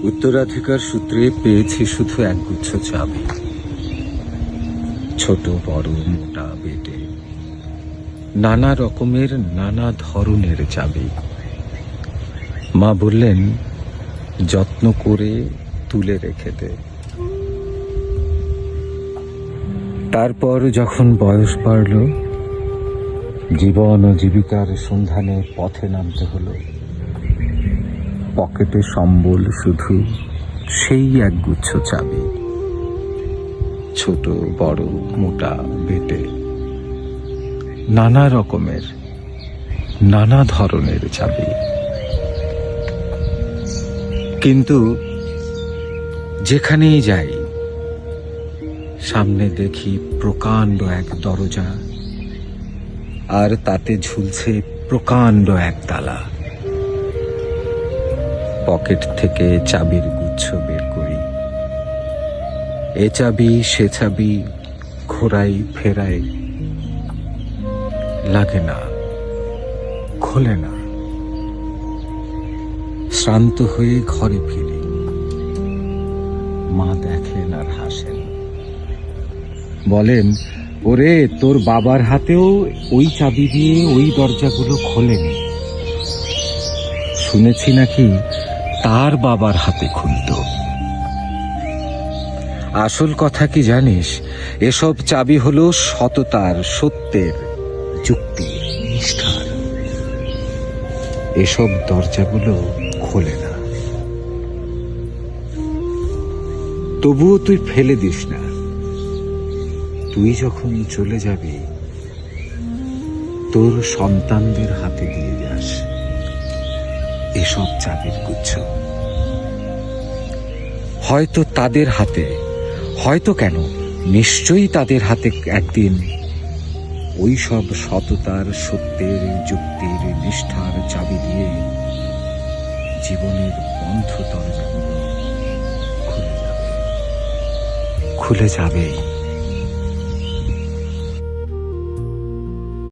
উত্তরাধিকার সূত্রে পেয়েছি শুধু একগুচ্ছ চাবি, ছোট বড় মোটা বেটে, নানা রকমের নানা ধরনের চাবি। মা বললেন, যত্ন করে তুলে রেখে দে। তারপর যখন বয়স বাড়ল, জীবন ও জীবিকার সন্ধানে পথে নামতে হলো, পকেটে সম্বল শুধু সেই একগুচ্ছ চাবি, ছোট বড় মোটা বেটে, নানা রকমের নানা ধরনের চাবি। কিন্তু যেখানেই যাই, সামনে দেখি প্রকাণ্ড এক দরজা, আর তাতে ঝুলছে প্রকাণ্ড এক তালা। পকেট থেকে চাবির গুচ্ছ বের করি, এ চাবি সে চাবি ঘোরাই ফেরাই, লাগে না, খোলে না। শ্রান্ত হয়ে ঘরে ফিরি, মা দেখেন আর হাসেন, বলেন, ওরে তোর বাবার হাতেও ওই চাবি দিয়ে ওই দরজাগুলো খোলেনি, শুনেছি নাকি তার বাবার হাতে খুলত। আসল কথা কি জানিস, এসব চাবি হলো সততার, সত্যের, যুক্তির, নিষ্ঠার। এসব দরজাগুলো খোলে না। তবুও তুই ফেলে দিস না। তুই যখন চলে যাবি, তোর সন্তানদের হাতে দিয়ে যাস এসব চাবির গুচ্ছ। হয়তো তাদের হাতে, হয়তো কেন, নিশ্চয়ই তাদের হাতে একদিন ওই সব সততার, সত্যের, যুক্তির, নিষ্ঠার চাবি দিয়ে জীবনের বন্ধ দরজাগুলো খুলে যাবে।